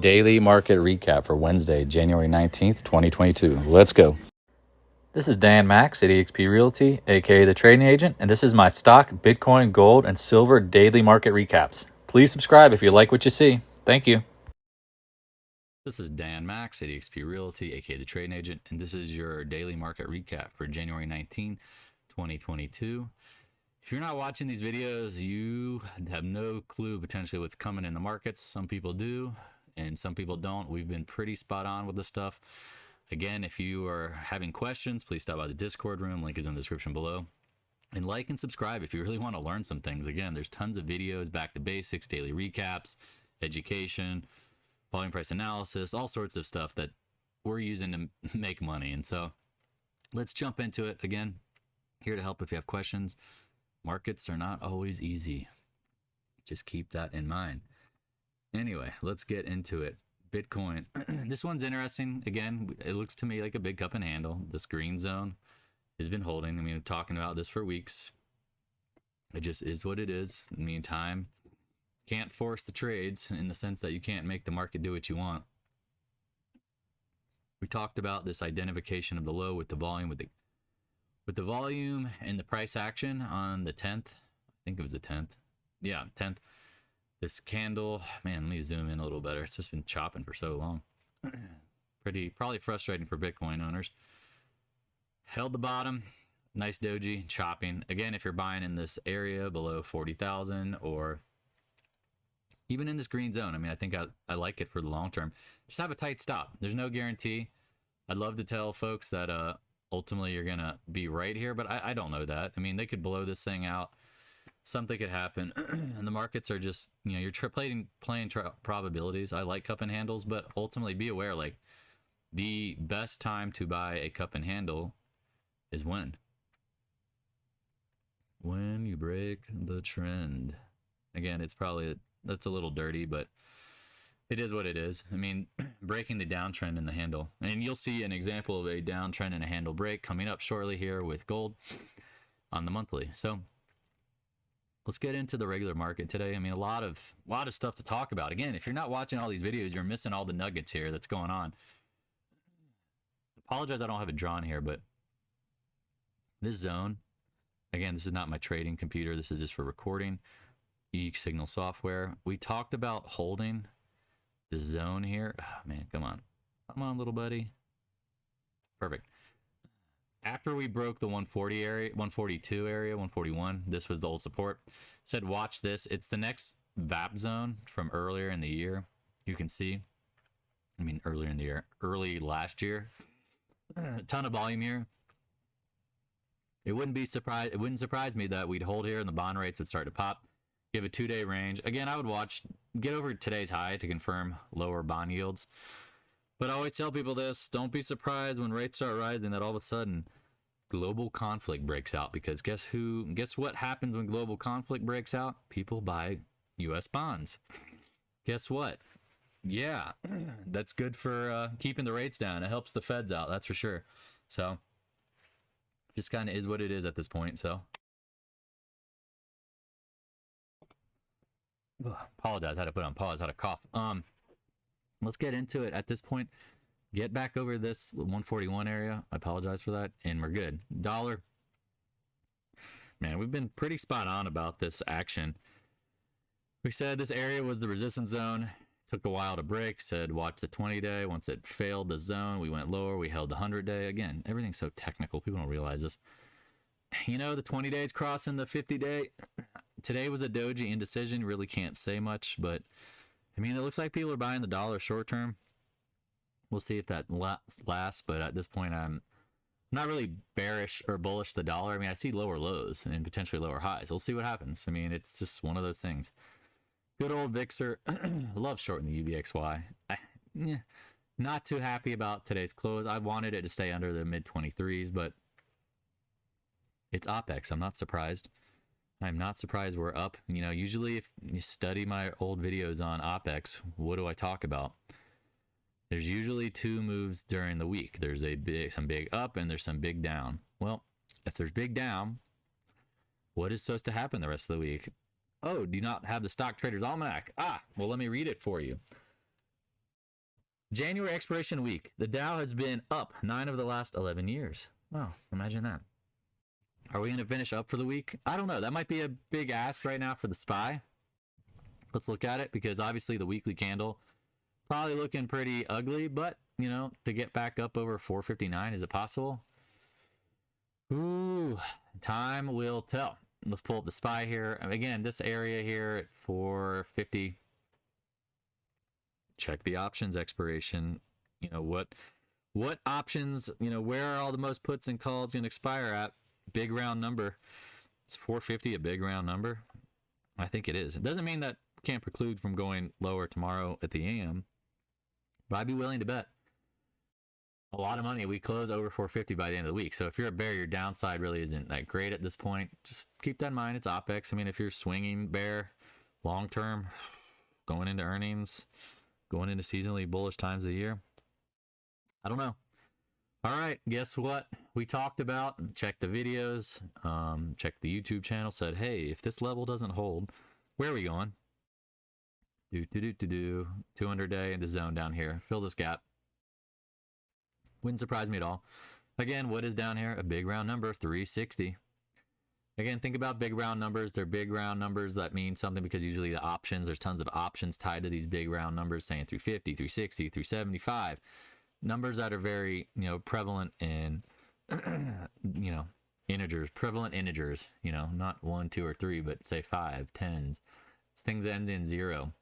Daily market recap for Wednesday, January 19th, 2022. Let's go. This is Dan Max at EXP Realty, aka the Trading Agent, and this is my stock, Bitcoin, gold, and silver daily market recaps. Please subscribe if you like what you see. Thank you. This is Dan Max at EXP Realty, aka the Trading Agent, and this is your daily market recap for January 19, 2022. If you're not watching these videos, you have no clue potentially what's coming in the markets. Some people do, and some people don't. We've been pretty spot on with this stuff. Again, if you are having questions, please stop by the Discord room. Link is in the description below. And like and subscribe if you really want to learn some things. Again, there's tons of videos, back to basics, daily recaps, education, volume price analysis, all sorts of stuff that we're using to make money. And so let's jump into it. Again, here to help if you have questions. Markets are not always easy. Just keep that in mind. Anyway, let's get into it. Bitcoin. This one's interesting. Again, it looks to me like a big cup and handle. This green zone has been holding. I mean, I'm talking about this for weeks. It just is what it is. In the meantime, can't force the trades in the sense that you can't make the market do what you want. We talked about this identification of the low with the volume, with the volume and the price action on the 10th. I think it was the 10th. Yeah, 10th. This candle, man, let me zoom in a little better. It's just been chopping for so long. Probably frustrating for Bitcoin owners. Held the bottom, nice doji, chopping. Again, if you're buying in this area below 40,000 or even in this green zone, I mean, I think I like it for the long term. Just have a tight stop. There's no guarantee. I'd love to tell folks that ultimately you're going to be right here, but I don't know that. I mean, they could blow this thing out. Something could happen, and the markets are just, you know, you're playing probabilities. I like cup and handles, but ultimately be aware, like, the best time to buy a cup and handle is when you break the trend. Again, that's a little dirty, but it is what it is. I mean, breaking the downtrend in the handle, and you'll see an example of a downtrend and a handle break coming up shortly here with gold on the monthly. So let's get into the regular market today. I mean, a lot of stuff to talk about. Again, if you're not watching all these videos, you're missing all the nuggets here that's going on. Apologize, I don't have it drawn here, but this zone, again, this is not my trading computer. This is just for recording. Signal software. We talked about holding this zone here. Oh, man, come on, little buddy. Perfect. After we broke the 140 area, 142 area, 141, this was the old support. Said, watch this. It's the next VAP zone from earlier in the year. You can see, I mean, earlier in the year, early last year. A ton of volume here. It wouldn't surprise me that we'd hold here and the bond rates would start to pop. Give a 2-day range. Again, I would get over today's high to confirm lower bond yields. But I always tell people this, don't be surprised when rates start rising that all of a sudden global conflict breaks out, because guess what happens when global conflict breaks out? People buy US bonds. Guess what? Yeah, that's good for keeping the rates down. It helps the feds out, that's for sure. So just kind of is what it is at this point. So apologize, I had to put on pause, had a cough. Let's get into it at this point. Get back over this 141 area. I apologize for that, and we're good. Dollar, man, we've been pretty spot on about this action. We said this area was the resistance zone. Took a while to break. Said watch the 20-day. Once it failed the zone, we went lower. We held the 100-day. Again, everything's so technical. People don't realize this. You know, the 20 days crossing the 50-day. Today was a doji indecision. Really can't say much, but I mean, it looks like people are buying the dollar short term. We'll see if that lasts, but at this point, I'm not really bearish or bullish the dollar. I mean, I see lower lows and potentially lower highs. We'll see what happens. I mean, it's just one of those things. Good old Vixer. Love shorting the UBXY. Not too happy about today's close. I wanted it to stay under the mid-23s, but it's OPEX. I'm not surprised. I'm not surprised we're up. You know, usually if you study my old videos on OPEX, what do I talk about? There's usually two moves during the week. There's some big up and there's some big down. Well, if there's big down, what is supposed to happen the rest of the week? Oh, do you not have the Stock Traders Almanac? Well, let me read it for you. January expiration week. The Dow has been up 9 of the last 11 years. Wow, imagine that. Are we going to finish up for the week? I don't know. That might be a big ask right now for the SPY. Let's look at it, because obviously the weekly candle probably looking pretty ugly, but, you know, to get back up over 459, is it possible? Ooh, time will tell. Let's pull up the SPY here. Again, this area here at 450. Check the options expiration. You know, what options, you know, where are all the most puts and calls going to expire at? Big round number. Is 450 a big round number? I think it is. It doesn't mean that can't preclude from going lower tomorrow at the AM, but I'd be willing to bet a lot of money we close over 450 by the end of the week. So if you're a bear, your downside really isn't that great at this point. Just keep that in mind. It's OPEX. I mean, if you're swinging bear long term, going into earnings, going into seasonally bullish times of the year, I don't know. All right, guess what we talked about? Check the videos, check the YouTube channel, said, hey, if this level doesn't hold, where are we going? 200 day in the zone down here. Fill this gap. Wouldn't surprise me at all. Again, what is down here? A big round number, 360. Again, think about big round numbers. They're big round numbers that mean something, because usually the options, there's tons of options tied to these big round numbers, saying 350, 360, 375. Numbers that are very, you know, prevalent in, you know, integers, prevalent integers, you know, not 1, 2, or 3, but say 5, 10s. It's things that end in 0.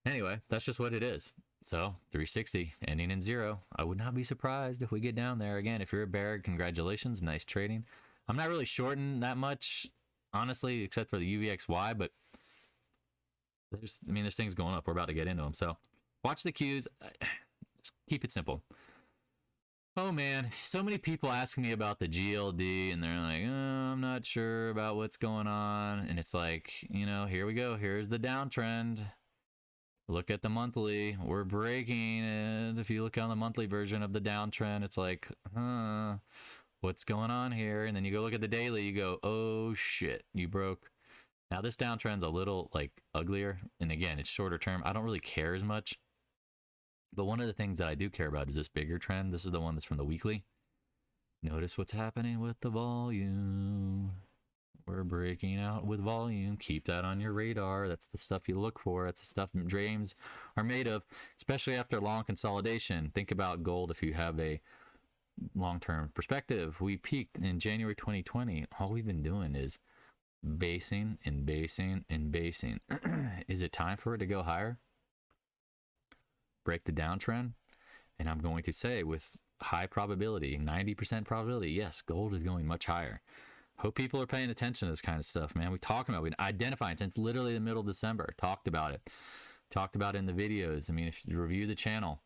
Anyway, that's just what it is. So 360 ending in 0. I would not be surprised if we get down there. Again, if you're a bear, congratulations, nice trading. I'm not really shorting that much, honestly, except for the UVXY, but there's things going up. We're about to get into them. So watch the cues. Just keep it simple. Oh man, so many people asking me about the GLD, and they're like, oh, I'm not sure about what's going on. And it's like, you know, here we go. Here's the downtrend. Look at the monthly. We're breaking it. If you look on the monthly version of the downtrend, it's like, what's going on here? And then you go look at the daily, you go, oh shit, you broke. Now this downtrend's a little like uglier. And again, it's shorter term. I don't really care as much. But one of the things that I do care about is this bigger trend. This is the one that's from the weekly. Notice what's happening with the volume. We're breaking out with volume. Keep that on your radar. That's the stuff you look for. That's the stuff dreams are made of, especially after long consolidation. Think about gold if you have a long-term perspective. We peaked in January 2020. All we've been doing is basing and basing and basing. Is it time for it to go higher? Break the downtrend? And I'm going to say with high probability, 90% probability, yes, gold is going much higher. Hope people are paying attention to this kind of stuff, man. We've been identifying since literally the middle of December. Talked about it in the videos. I mean, if you review the channel.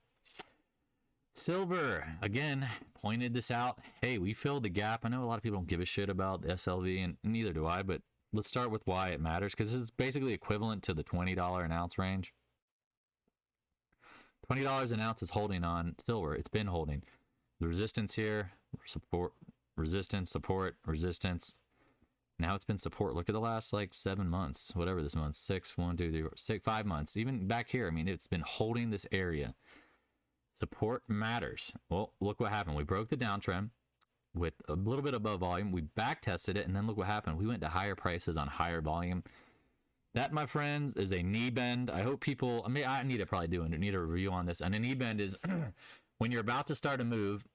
Silver, again, pointed this out. Hey, we filled the gap. I know a lot of people don't give a shit about the SLV, and neither do I, but let's start with why it matters, because this is basically equivalent to the $20 an ounce range. $20 an ounce is holding on silver. It's been holding. The resistance here, support, resistance, support, resistance. Now it's been support. Look at the last like 7 months, whatever this month, 6, 1, 2, 3, 4, 6, 5 months. Even back here, I mean, it's been holding this area. Support matters. Well, look what happened. We broke the downtrend with a little bit above volume. We back tested it, and then look what happened. We went to higher prices on higher volume. That, my friends, is a knee bend. I hope people, I mean, I need a review on this. And a knee bend is when you're about to start a move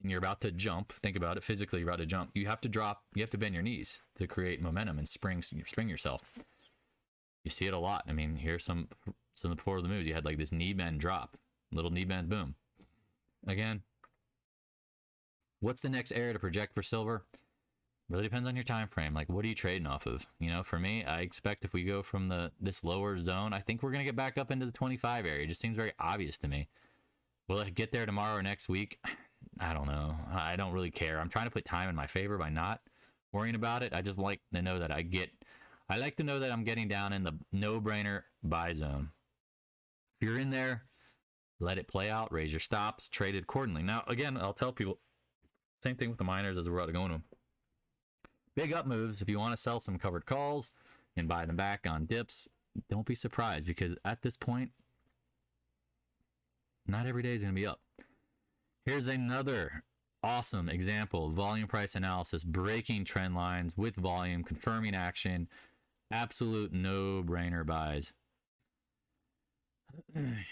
and you're about to jump, think about it, physically you're about to jump, you have to bend your knees to create momentum and spring yourself. You see it a lot. I mean, here's some before the moves. You had like this knee bend drop, little knee bend, boom. Again, what's the next area to project for silver? Really depends on your time frame. Like, what are you trading off of? You know, for me, I expect if we go from this lower zone, I think we're going to get back up into the 25 area. It just seems very obvious to me. Will it get there tomorrow or next week? I don't know. I don't really care. I'm trying to put time in my favor by not worrying about it. I just like to know that I like to know that I'm getting down in the no-brainer buy zone. If you're in there, let it play out, raise your stops, trade it accordingly. Now, again, I'll tell people, same thing with the miners as we're about to go into them. Big up moves, if you want to sell some covered calls and buy them back on dips, don't be surprised, because at this point, Not every day is going to be up. Here's another awesome example of volume price analysis, breaking trend lines with volume, confirming action, absolute no-brainer buys.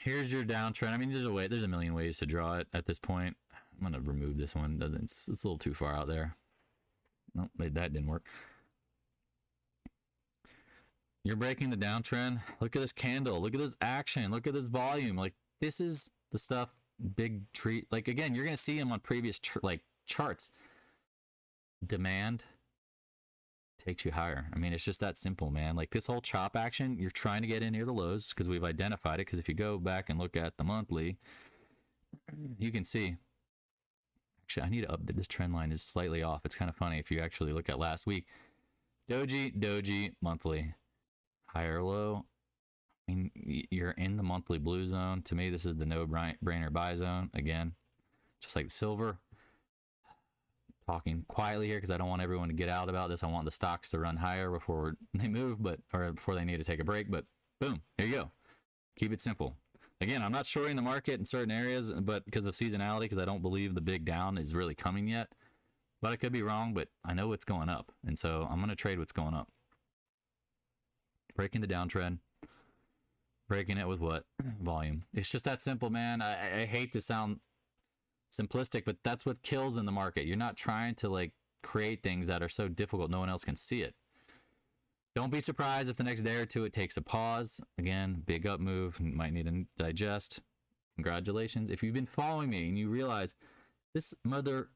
Here's your downtrend. I mean, there's a million ways to draw it at this point. I'm going to remove this one. It's a little too far out there. Nope, that didn't work. You're breaking the downtrend. Look at this candle. Look at this action. Look at this volume. Like, this is the stuff, big treat. Like, again, you're going to see them on previous charts. Demand takes you higher. I mean, it's just that simple, man. Like, this whole chop action, you're trying to get in near the lows because we've identified it. Because if you go back and look at the monthly, you can see. Actually, I need to update. This trend line is slightly off. It's kind of funny if you actually look at last week. Doji, monthly. Higher low. I mean, you're in the monthly blue zone. To me, this is the no-brainer buy zone. Again, just like silver. Talking quietly here because I don't want everyone to get out about this. I want the stocks to run higher before they move, or before they need to take a break. But boom, there you go. Keep it simple. Again, I'm not shorting the market in certain areas, but because of seasonality, because I don't believe the big down is really coming yet. But I could be wrong, but I know it's going up. And so I'm going to trade what's going up. Breaking the downtrend. Breaking it with what? Volume. It's just that simple, man. I hate to sound simplistic, but that's what kills in the market. You're not trying to like create things that are so difficult no one else can see it. Don't be surprised if the next day or two it takes a pause. Again, big up move. You might need to digest. Congratulations. If you've been following me and you realize this mother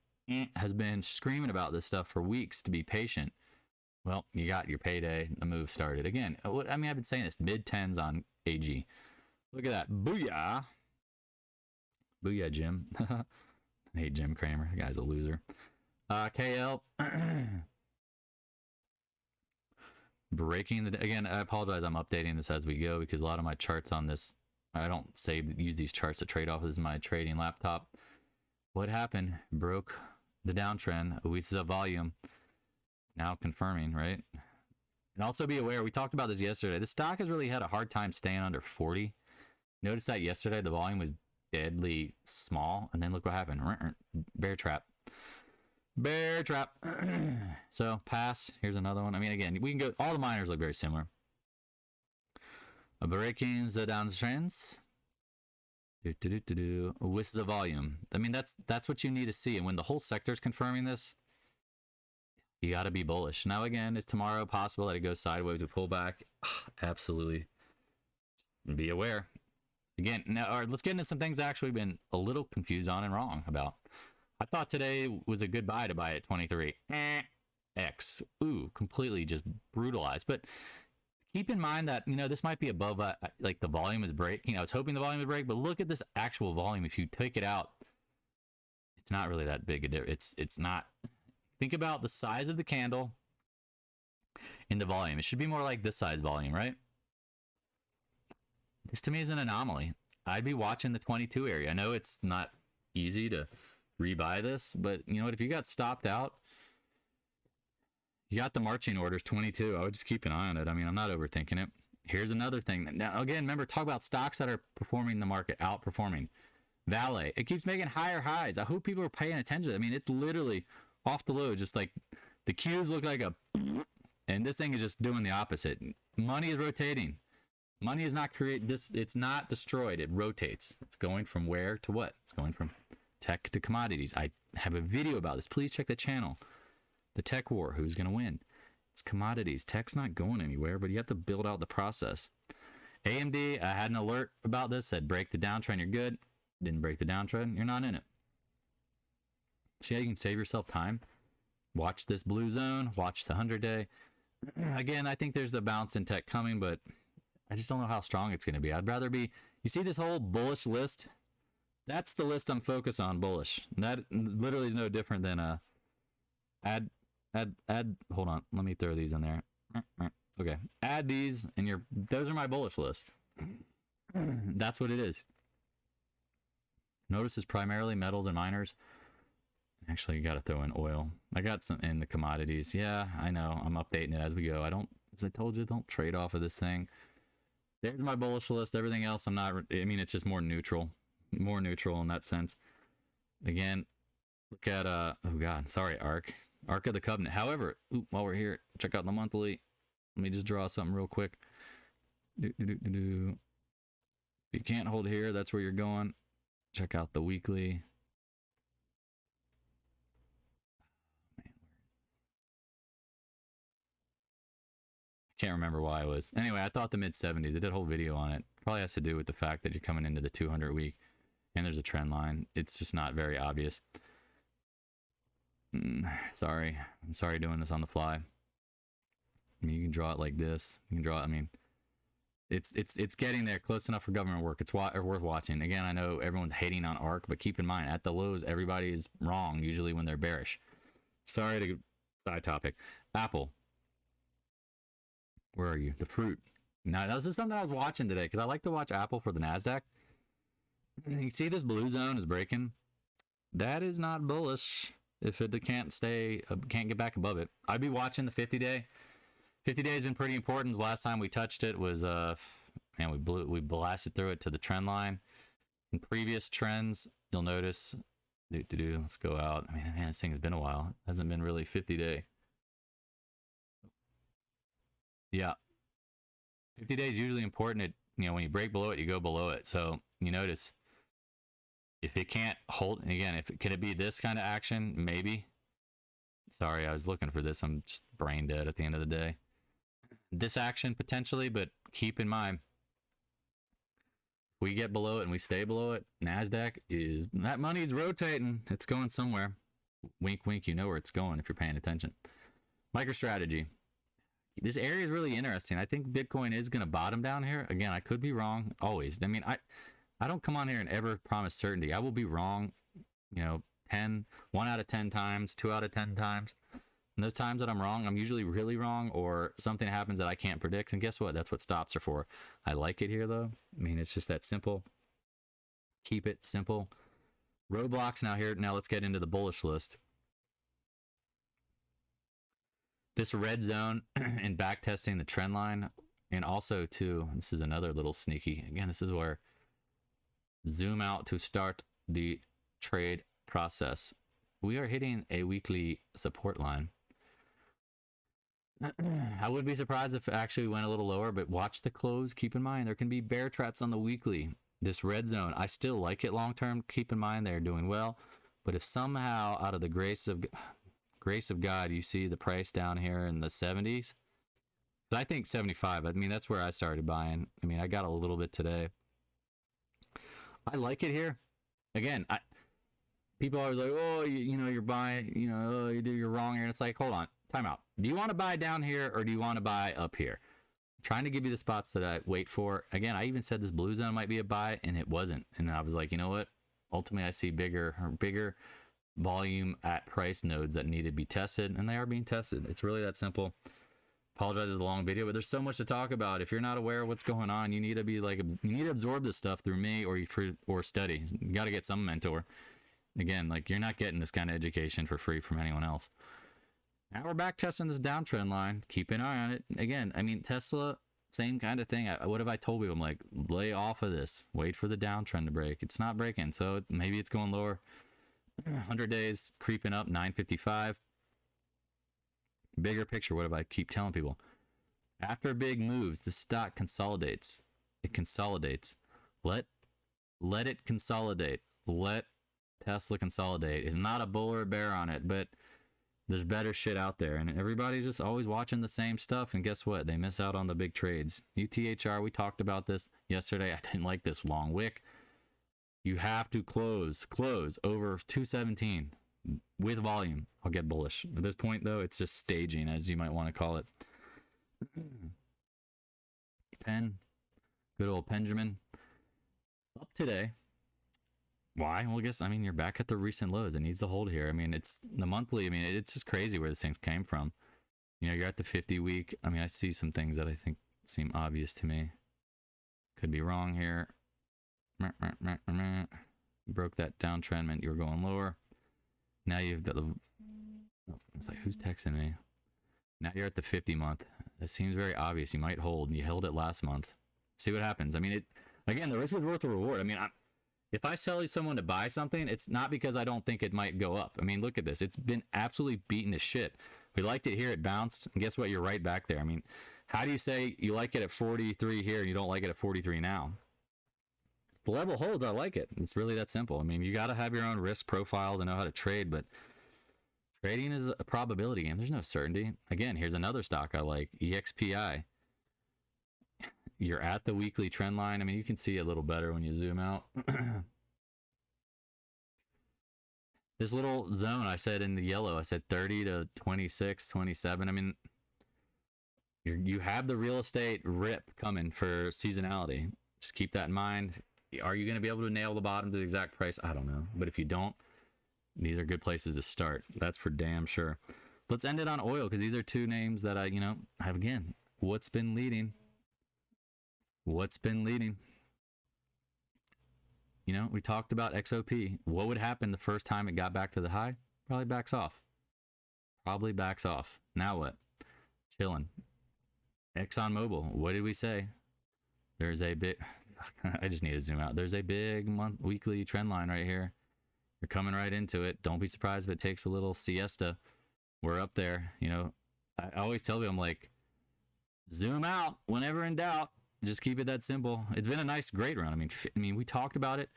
has been screaming about this stuff for weeks to be patient, well, you got your payday. The move started. Again, I mean, I've been saying this, mid-10s on AG. Look at that. Booyah. Booyah, Jim. I hate Jim Cramer. The guy's a loser. KL. Breaking the... Again, I apologize. I'm updating this as we go because a lot of my charts on this, I don't use these charts to trade off. This is my trading laptop. What happened? Broke the downtrend. We saw volume. It's now confirming, right? And also be aware, we talked about this yesterday. The stock has really had a hard time staying under 40. Notice that yesterday the volume was deadly small, and then look what happened. Bear trap. Bear trap. So pass. Here's another one. I mean, again, we can go. All the miners look very similar. Breaking the downtrends. With the volume. I mean, that's what you need to see. And when the whole sector is confirming this, you got to be bullish. Now, again, is tomorrow possible that it goes sideways with pullback? Absolutely. Be aware. Again, now, all right, let's get into some things I've actually been a little confused on and wrong about. I thought today was a good buy to buy at 23. X. Ooh, completely just brutalized. But keep in mind that, you know, this might be above, like the volume is breaking. I was hoping the volume would break, but look at this actual volume. If you take it out, it's not really that big a difference. It's not. Think about the size of the candle in the volume. It should be more like this size volume, right? This to me is an anomaly. I'd be watching the 22 area. I know it's not easy to rebuy this, but you know what? If you got stopped out, you got the marching orders 22. I would just keep an eye on it. I mean, I'm not overthinking it. Here's another thing. Now, again, remember, talk about stocks that are performing the market, outperforming. VALE. It keeps making higher highs. I hope people are paying attention. I mean, it's literally off the low, just like the Qs look like a... And this thing is just doing the opposite. Money is rotating. Money is not created. It's not destroyed. It rotates. It's going from where to what? It's going from tech to commodities. I have a video about this. Please check the channel. The tech war. Who's going to win? It's commodities. Tech's not going anywhere, but you have to build out the process. AMD, I had an alert about this. Said break the downtrend. You're good. Didn't break the downtrend. You're not in it. See how you can save yourself time? Watch this blue zone. Watch the 100-day. Again, I think there's a bounce in tech coming, but I just don't know how strong it's going to be. I'd rather be... You see this whole bullish list? That's the list I'm focused on, bullish. That literally is no different than a... Add... Hold on. Let me throw these in there. Okay. Add these, and those are my bullish list. That's what it is. Notice it's primarily metals and miners. Actually, you got to throw in oil. I got some in the commodities. Yeah, I know. I'm updating it as we go. As I told you, don't trade off of this thing. There's my bullish list. Everything else, I'm not... I mean, it's just more neutral. more neutral in that sense. Again, look at oh god, sorry, Arc of the Covenant. However, while we're here, check out the monthly. Let me just draw something real quick. If you can't hold here, that's where you're going. Check out the weekly. Man, where is this? I can't remember why I was. Anyway, I thought the mid 70s. I did a whole video on it. Probably has to do with the fact that you're coming into the 200 week and there's a trend line. It's just not very obvious. Sorry. I'm sorry doing this on the fly. I mean, you can draw it like this. You can draw it, I mean, it's getting there close enough for government work. It's worth watching. Again, I know everyone's hating on ARC, but keep in mind, at the lows, everybody is wrong, usually when they're bearish. Sorry to side topic. Apple. Where are you? The fruit. Now, this is something I was watching today, because I like to watch Apple for the NASDAQ. You see this blue zone is breaking? That is not bullish if it can't get back above it. I'd be watching the 50-day. 50-day has been pretty important. The last time we touched it was, man, we blasted through it to the trend line. In previous trends, you'll notice, let's go out. I mean, man, this thing has been a while. It hasn't been really 50-day. Yeah. 50 days is usually important. When you break below it, you go below it. So you notice if it can't hold, again, can it be this kind of action? Maybe. Sorry, I was looking for this. I'm just brain dead at the end of the day. This action potentially, but keep in mind, we get below it and we stay below it. NASDAQ is, that money is rotating. It's going somewhere. Wink, wink, you know where it's going if you're paying attention. MicroStrategy. This area is really interesting. I think Bitcoin is going to bottom down here. Again, I could be wrong always. I mean, I don't come on here and ever promise certainty. I will be wrong, 1 out of 10 times, 2 out of 10 times. And those times that I'm wrong, I'm usually really wrong, or something happens that I can't predict. And guess what? That's what stops are for. I like it here, though. I mean, it's just that simple. Keep it simple. Roadblocks now here. Now let's get into the bullish list. This red zone and back testing the trend line. And also, too, this is another little sneaky. Again, this is where zoom out to start the trade process. We are hitting a weekly support line. I would be surprised if it actually went a little lower, but watch the close. Keep in mind, there can be bear traps on the weekly. This red zone, I still like it long term. Keep in mind, they're doing well. But if somehow, out of the grace of God, you see the price down here in the 70s, I think 75. I mean, that's where I started buying. I mean, I got a little bit today. I like it here. Again, people are always like, oh, you're buying, you're wrong here. And it's like, hold on, time out. Do you want to buy down here or do you want to buy up here? I'm trying to give you the spots that I wait for. Again, I even said this blue zone might be a buy, and it wasn't. And I was like, you know what? Ultimately, I see bigger volume at price nodes that need to be tested, and they are being tested. It's really that simple. Apologize for the long video, but there's so much to talk about. If you're not aware of what's going on, you need to be like, you need to absorb this stuff through me or study. You got to get some mentor. Again, like, you're not getting this kind of education for free from anyone else. Now we're back testing this downtrend line. Keep an eye on it. Again, I mean, Tesla, same kind of thing. What have I told people? I'm like, lay off of this. Wait for the downtrend to break. It's not breaking, so maybe it's going lower. 100 days creeping up, 955. Bigger picture, what do I keep telling people? After big moves, the stock consolidates. It consolidates. Let it consolidate. Let Tesla consolidate. It's not a bull or a bear on it, but there's better shit out there, and everybody's just always watching the same stuff, and guess what? They miss out on the big trades. UTHR, we talked about this yesterday. I didn't like this long wick. You have to close over 217 with volume. I'll get bullish. At this point, though, it's just staging, as you might want to call it. PENN, good old Benjamin, up today. Why? Well, I mean, you're back at the recent lows. It needs to hold here. I mean, it's the monthly. I mean, it's just crazy where this thing came from. You're at the 50 week. I mean, I see some things that I think seem obvious to me. Could be wrong here. Broke that downtrend, meant you were going lower. Now you've got the, it's like, who's texting me? Now you're at the 50 month. That seems very obvious. You might hold. You held it last month. See what happens. I mean, again, the risk is worth the reward. I mean, If I tell someone to buy something, it's not because I don't think it might go up. I mean, look at this. It's been absolutely beaten to shit. We liked it here. It bounced. And guess what? You're right back there. I mean, how do you say you like it at 43 here and you don't like it at 43 now? The level holds. I like it. It's really that simple. I mean, you got to have your own risk profile to know how to trade, but trading is a probability game. There's no certainty. Again, here's another stock I like, EXPI. You're at the weekly trend line. I mean, you can see a little better when you zoom out. This little zone I said in the yellow, I said 30 to 26, 27. I mean, you have the real estate rip coming for seasonality. Just keep that in mind. Are you going to be able to nail the bottom to the exact price? I don't know. But if you don't, these are good places to start. That's for damn sure. Let's end it on oil because these are two names that I, have again. What's been leading? What's been leading? We talked about XOP. What would happen the first time it got back to the high? Probably backs off. Probably backs off. Now what? Chilling. ExxonMobil. What did we say? There's a bit. I just need to zoom out. There's a big weekly trend line right here. You're coming right into it. Don't be surprised if it takes a little siesta. We're up there. I always tell you, I'm like, zoom out whenever in doubt. Just keep it that simple. It's been a nice, great run. I mean, we talked about it.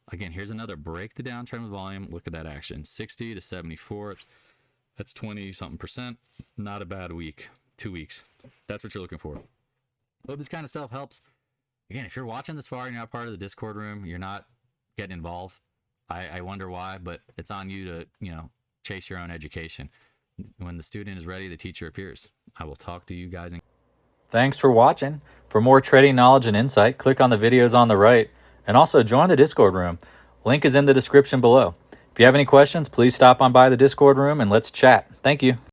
Again, here's another break the downtrend with volume. Look at that action. 60 to 74. That's 20-something%. Not a bad week. 2 weeks. That's what you're looking for. Hope this kind of stuff helps. Again, if you're watching this far and you're not part of the Discord room, you're not getting involved. I wonder why, but it's on you to, chase your own education. When the student is ready, the teacher appears. I will talk to you guys. Thanks for watching. For more trading knowledge and insight, click on the videos on the right, and also join the Discord room. Link is in the description below. If you have any questions, please stop on by the Discord room and let's chat. Thank you.